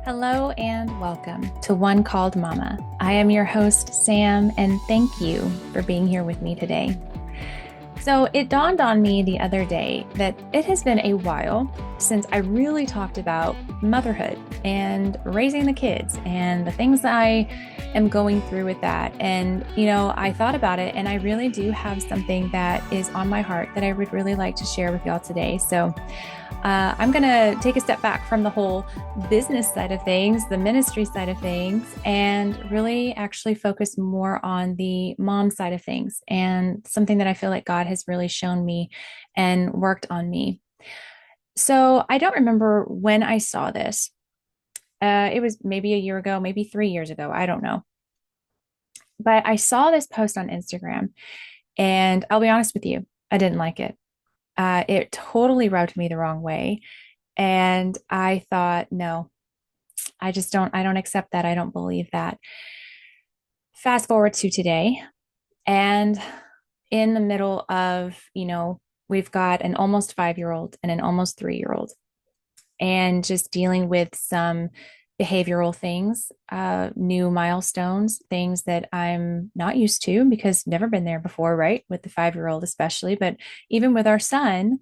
Hello and welcome to One Called Mama. I am your host, Sam, and thank you for being here with me today. So, it dawned on me the other day that it has been a while since I really talked about motherhood and raising the kids and the things that I am going through with that. And, I thought about it and I really do have something that is on my heart that I would really like to share with y'all today. So, I'm going to take a step back from the whole business side of things, the ministry side of things, and really actually focus more on the mom side of things and something that I feel like God has really shown me and worked on me. So I don't remember when I saw this. It was maybe a year ago, maybe 3 years ago. I don't know. But I saw this post on Instagram, and I'll be honest with you, I didn't like it. It totally rubbed me the wrong way. And I thought, no, I don't accept that. I don't believe that. Fast forward to today, and in the middle of, we've got an almost 5 year old and an almost 3 year old, and just dealing with some behavioral things, new milestones, things that I'm not used to because never been there before, right? With the 5 year old, especially. But even with our son,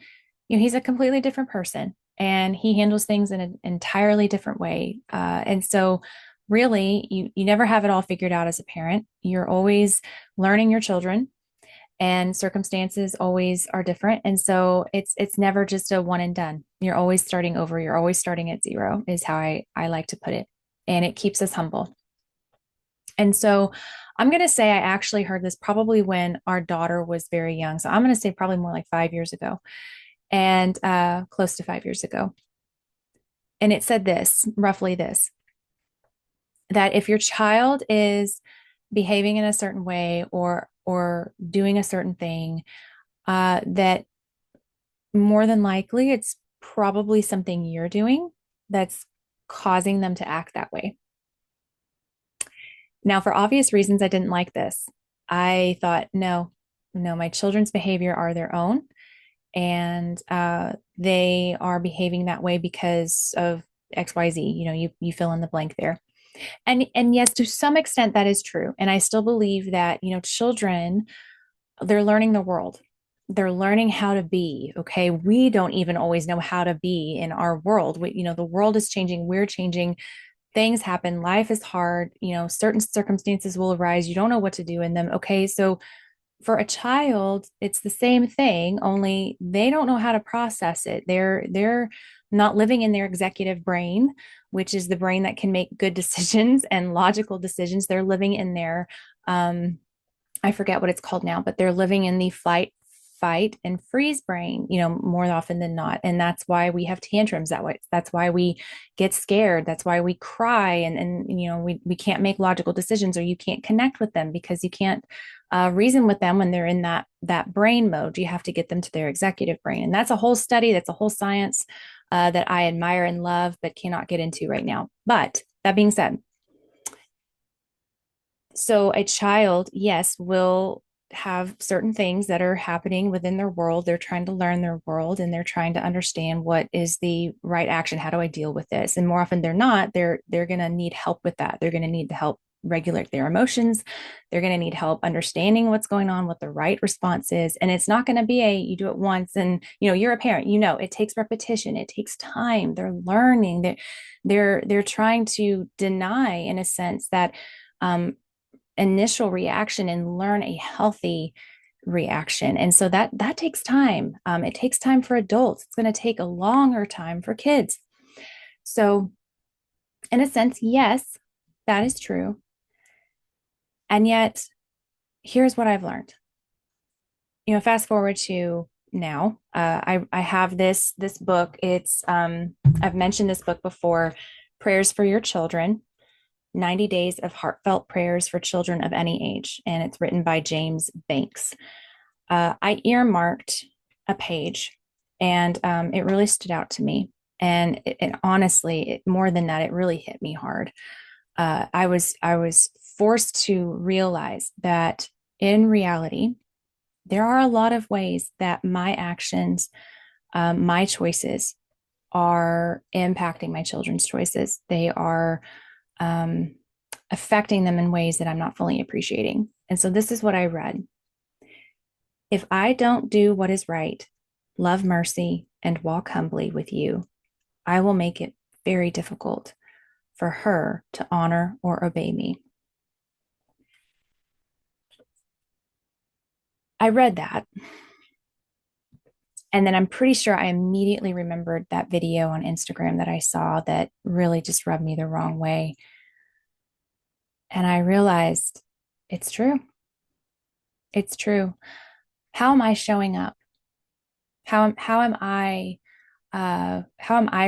he's a completely different person and he handles things in an entirely different way. And so, really, you never have it all figured out as a parent. You're always learning your children, and circumstances always are different, and so it's never just a one and done. You're always starting over. You're always starting at zero is how I like to put it, and it keeps us humble. And so I'm going to say I actually heard this probably when our daughter was very young, so I'm going to say probably more like 5 years ago, and close to 5 years ago. And it said this, roughly this, that if your child is behaving in a certain way or doing a certain thing, that more than likely it's probably something you're doing that's causing them to act that way. Now, for obvious reasons, I didn't like this. I thought, no, no, my children's behavior are their own, and they are behaving that way because of XYZ. You fill in the blank there. And yes, to some extent that is true. And I still believe that, children, they're learning the world. They're learning how to be. Okay. We don't even always know how to be in our world. The world is changing. We're changing. Things happen. Life is hard. Certain circumstances will arise. You don't know what to do in them. Okay. So for a child, it's the same thing, only they don't know how to process it. They're not living in their executive brain, which is the brain that can make good decisions and logical decisions. They're living in their I forget what it's called now, but they're living in the flight, fight, and freeze brain, more often than not. And that's why we have tantrums that way. That's why we get scared. That's why we cry. And we can't make logical decisions, or you can't connect with them because you can't reason with them when they're in that brain mode. You have to get them to their executive brain. And that's a whole study. That's a whole science that I admire and love, but cannot get into right now. But that being said, so a child, yes, will have certain things that are happening within their world. They're trying to learn their world and they're trying to understand what is the right action. How do I deal with this? And more often than not, they're going to need help with that. They're going to need to help regulate their emotions. They're going to need help understanding what's going on, what the right response is. And it's not going to be you do it once and you're a parent, it takes repetition, it takes time. They're learning that they're trying to deny, in a sense, that initial reaction and learn a healthy reaction. And so that takes time. It takes time for adults. It's going to take a longer time for kids. So in a sense, yes, that is true. And yet, here's what I've learned. Fast forward to now, I have this book. It's I've mentioned this book before, Prayers for Your Children, 90 Days of Heartfelt Prayers for Children of Any Age. And it's written by James Banks. I earmarked a page, and it really stood out to me. And honestly, more than that, it really hit me hard. I was forced to realize that in reality, there are a lot of ways that my actions, my choices are impacting my children's choices. They are um, affecting them in ways that I'm not fully appreciating. And so this is what I read. If I don't do what is right, love mercy, and walk humbly with you, I will make it very difficult for her to honor or obey me. I read that. And then I'm pretty sure I immediately remembered that video on Instagram that I saw that really just rubbed me the wrong way. And I realized it's true. It's true. How am I showing up? How am I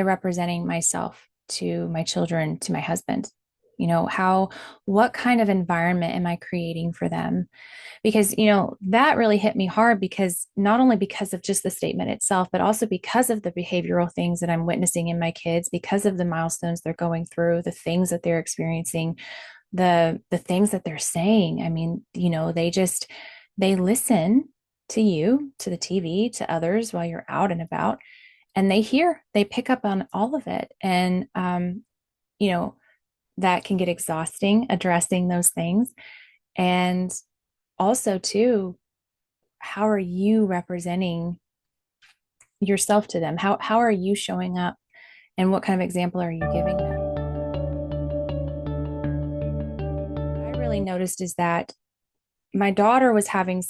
representing myself to my children, to my husband? What kind of environment am I creating for them? Because, that really hit me hard because not only because of just the statement itself, but also because of the behavioral things that I'm witnessing in my kids, because of the milestones they're going through, the things that they're experiencing, the things that they're saying. I mean, they listen to you, to the TV, to others while you're out and about, and they pick up on all of it. And you know, that can get exhausting addressing those things. And also too, how are you representing yourself to them? How are you showing up, and what kind of example are you giving them? What I really noticed is that my daughter was having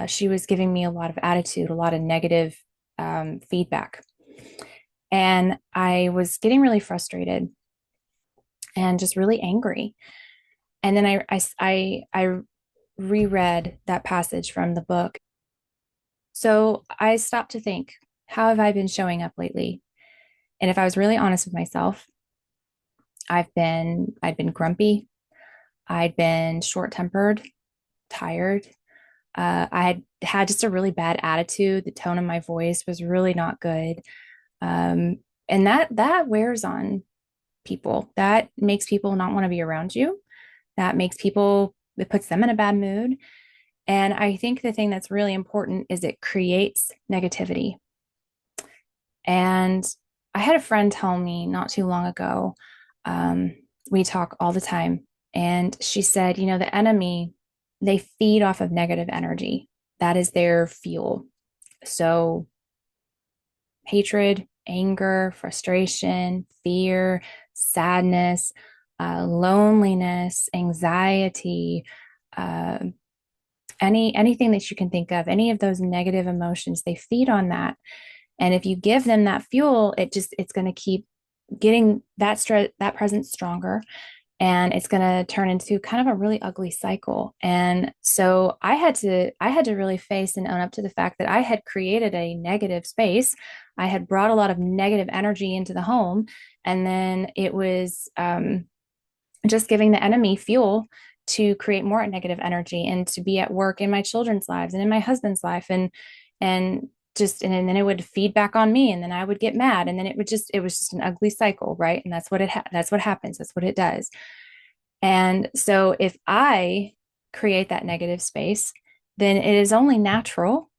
she was giving me a lot of attitude, a lot of negative feedback. And I was getting really frustrated and just really angry. And then I reread that passage from the book. So I stopped to think, how have I been showing up lately? And if I was really honest with myself, I'd been grumpy. I'd been short-tempered, tired. I had just a really bad attitude. The tone of my voice was really not good. Um, and that wears on people. That makes people not want to be around you. It puts them in a bad mood. And I think the thing that's really important is it creates negativity. And I had a friend tell me not too long ago, we talk all the time, and she said, the enemy, they feed off of negative energy. That is their fuel. So hatred, anger, frustration, fear, sadness, loneliness, anxiety, uh, anything that you can think of, any of those negative emotions, they feed on that. And if you give them that fuel, it's going to keep getting that presence stronger, and it's going to turn into kind of a really ugly cycle. And so I had to really face and own up to the fact that I had created a negative space. I had brought a lot of negative energy into the home, and then it was just giving the enemy fuel to create more negative energy and to be at work in my children's lives and in my husband's life, and and then it would feed back on me, and then I would get mad, and then it was just an ugly cycle, right? And that's what happens. That's what it does. And so if I create that negative space, then it is only natural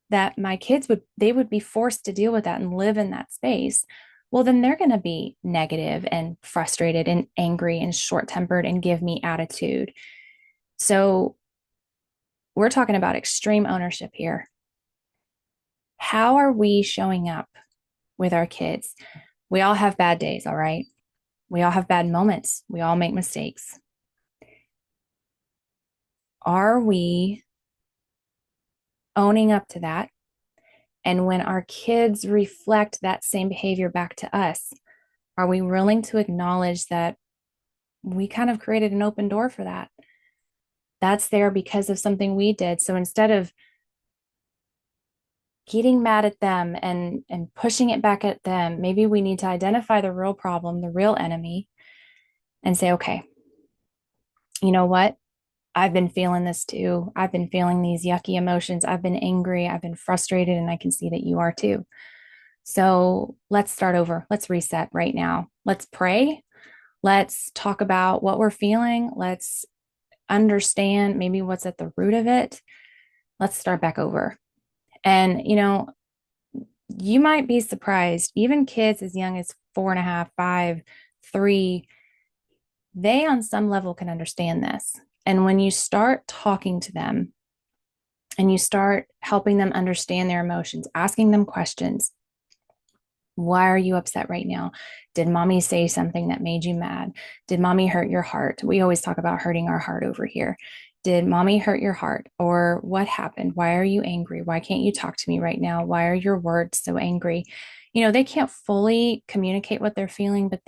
that my kids would be forced to deal with that and live in that space. Well, then they're going to be negative and frustrated and angry and short-tempered and give me attitude. So we're talking about extreme ownership here. How are we showing up with our kids? We all have bad days, all right? We all have bad moments. We all make mistakes. Are we owning up to that? And when our kids reflect that same behavior back to us, are we willing to acknowledge that we kind of created an open door for that? That's there because of something we did. So instead of getting mad at them and pushing it back at them, maybe we need to identify the real problem, the real enemy, and say, okay, you know what? I've been feeling this too. I've been feeling these yucky emotions. I've been angry. I've been frustrated, and I can see that you are too. So let's start over. Let's reset right now. Let's pray. Let's talk about what we're feeling. Let's understand maybe what's at the root of it. Let's start back over. And, you might be surprised, even kids as young as 4.5, 5, 3, they on some level can understand this. And when you start talking to them and you start helping them understand their emotions, asking them questions, why are you upset right now? Did mommy say something that made you mad? Did mommy hurt your heart? We always talk about hurting our heart over here. Did mommy hurt your heart? Or what happened? Why are you angry? Why can't you talk to me right now? Why are your words so angry? They can't fully communicate what they're feeling, but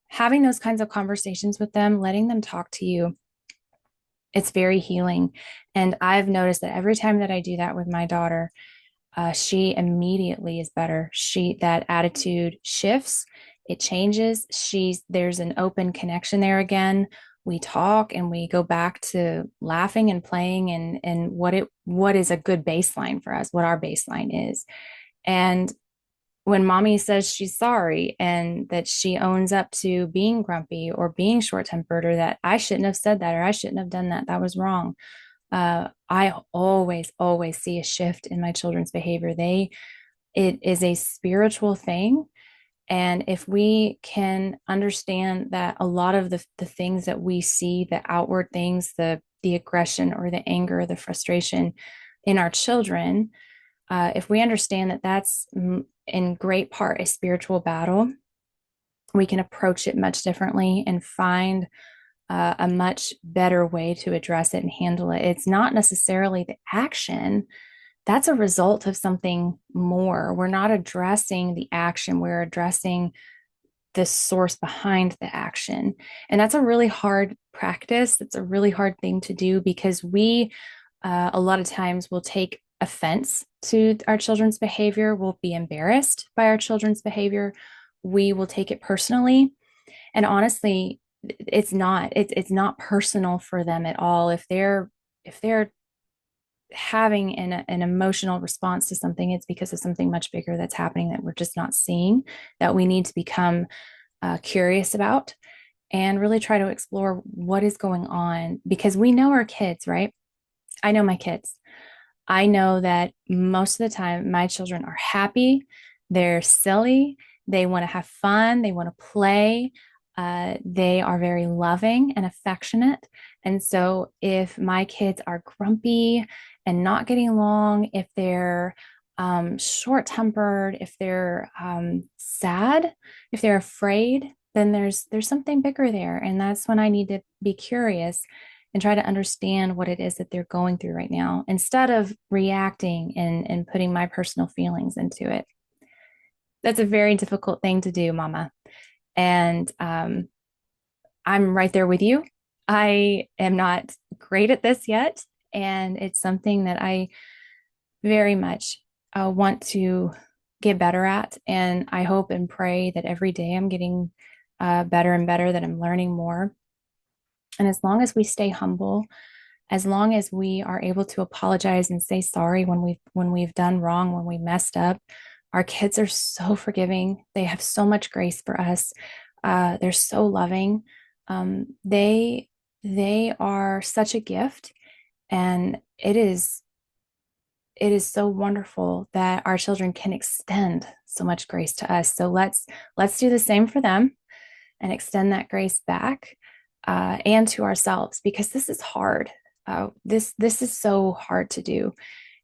having those kinds of conversations with them, letting them talk to you, it's very healing. And I've noticed that every time that I do that with my daughter, she immediately is better. That attitude shifts, it changes. There's an open connection there again. We talk and we go back to laughing and playing and what is a good baseline for us, what our baseline is. And when mommy says she's sorry and that she owns up to being grumpy or being short tempered, or that I shouldn't have said that or I shouldn't have done that, that was wrong. I always see a shift in my children's behavior. It is a spiritual thing. And if we can understand that a lot of the things that we see, the outward things, the aggression or the anger, or the frustration in our children, if we understand that that's in great part a spiritual battle, we can approach it much differently and find a much better way to address it and handle it. It's not necessarily the action, that's a result of something more. We're not addressing the action, we're addressing the source behind the action. And that's a really hard practice. It's a really hard thing to do because we, a lot of times, will take offense to our children's behavior. We'll be embarrassed by our children's behavior. We will take it personally. And honestly, it's not personal for them at all. If they're having an emotional response to something, it's because of something much bigger that's happening that we're just not seeing, that we need to become curious about and really try to explore what is going on, because we know our kids, right? I know my kids. I know that most of the time my children are happy, they're silly, they want to have fun, they want to play, they are very loving and affectionate. And so if my kids are grumpy and not getting along, if they're short tempered, if they're sad, if they're afraid, then there's something bigger there. And that's when I need to be curious and try to understand what it is that they're going through right now instead of reacting and putting my personal feelings into it. That's a very difficult thing to do, Mama. And I'm right there with you. I am not great at this yet. And it's something that I very much want to get better at. And I hope and pray that every day I'm getting better and better, that I'm learning more. And as long as we stay humble, as long as we are able to apologize and say sorry when we've done wrong, when we messed up, our kids are so forgiving. They have so much grace for us. They're so loving. They are such a gift, and it is so wonderful that our children can extend so much grace to us. So let's do the same for them and extend that grace back, and to ourselves, because this is hard. This is so hard to do.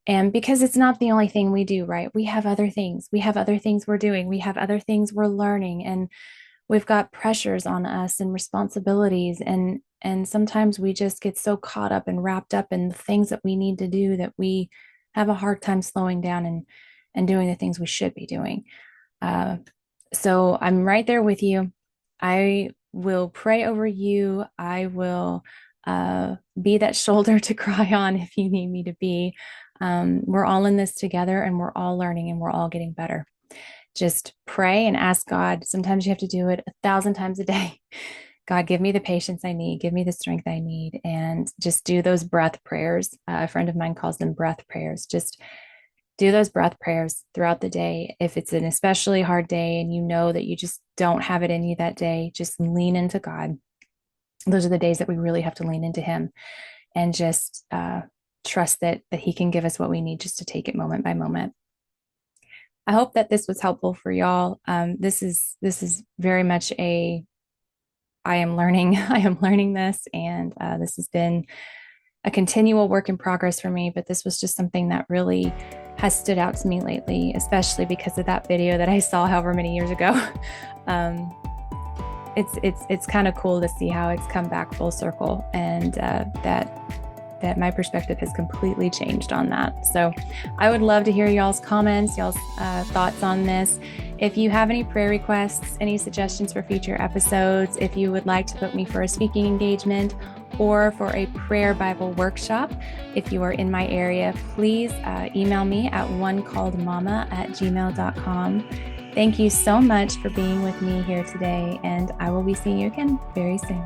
And because it's not the only thing we do, right? We have other things. We have other things we're doing. We have other things we're learning. And we've got pressures on us and responsibilities. And sometimes we just get so caught up and wrapped up in the things that we need to do that we have a hard time slowing down and doing the things we should be doing. Uh, so I'm right there with you. I will pray over you. I will be that shoulder to cry on if you need me to be. We're all in this together, and we're all learning, and we're all getting better. Just pray and ask God. Sometimes you have to do it 1,000 times a day. God, give me the patience I need, give me the strength I need, and just do those breath prayers. A friend of mine calls them breath prayers. Just do those breath prayers throughout the day. If it's an especially hard day and you know that you just don't have it in you that day, just lean into God. Those are the days that we really have to lean into Him and just trust that He can give us what we need just to take it moment by moment. I hope that this was helpful for y'all. This is very much I am learning. I am learning this, and this has been a continual work in progress for me. But this was just something that really has stood out to me lately, especially because of that video that I saw however many years ago. um, it's kind of cool to see how it's come back full circle, and that my perspective has completely changed on that. So I would love to hear y'all's comments, y'all's thoughts on this. If you have any prayer requests, any suggestions for future episodes, if you would like to book me for a speaking engagement or for a prayer Bible workshop, if you are in my area, please email me at onecalledmama@gmail.com. Thank you so much for being with me here today, and I will be seeing you again very soon.